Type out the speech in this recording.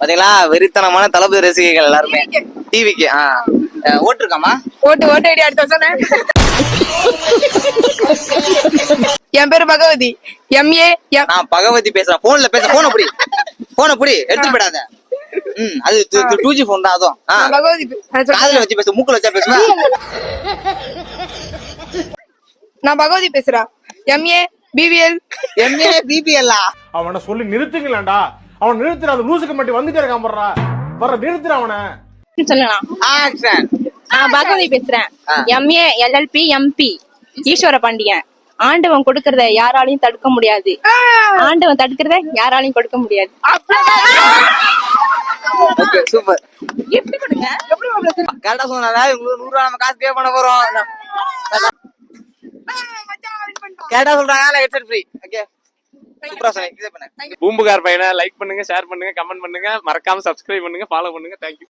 பாத்தீங்களா, வெறித்தனமான தளபதி ரசிகைகள் எல்லாருமே. டிவிக்கு ஓட்டு இருக்காமா? ஓட்டு ஐடி அடுத்த சொன்னேன். என் பேரு பகவதி. MA. நான் பகவதி பேசுறேன். போன்ல பேச. போன புடி எடுத்து போயிடாத. அது 2G போன் தான். அதுவும் பகவதி காதுல வச்சு பேச, மூக்குல வச்சா பேசுவா. நான் பகவதி பேசுறேன். MA BBL. MA BBL. அவனை சொல்லி நிறுத்துங்களேன்டா. அவன் நிறுத்துற, அந்த லூசுக்கு மட்டும் வந்துட்டே இருக்கான். வர்ற நிறுத்துற அவனை சொல்லலாம். ஆக்ஷன். நான் பகவதி பேசுறேன். MA LLP MP ஈஸ்வர பாண்டியன். ஆண்டவன் கொடுக்கறத யாராலையும் தடுக்க முடியாது, ஆண்டவன் தடுக்கிறத யாராலையும் கொடுக்க முடியாது. Okay, super. எப்படி கொடுங்க? கரெக்டா சொன்னா உங்களுக்கு 100 ரூபா நம்ம காசு பே பண்ண போறோம். கேட்டா சொல்றாங்க ஹெட்செட் ஃப்ரீ. ஓகே, சூப்பரா சொன்னீங்க. பூம்புகார் பையனை லைக் பண்ணுங்க, ஷேர் பண்ணுங்க, கமெண்ட் பண்ணுங்க, மறக்காம சப்ஸ்கிரைப் பண்ணுங்க, ஃபாலோ பண்ணுங்க. தேங்க்யூ.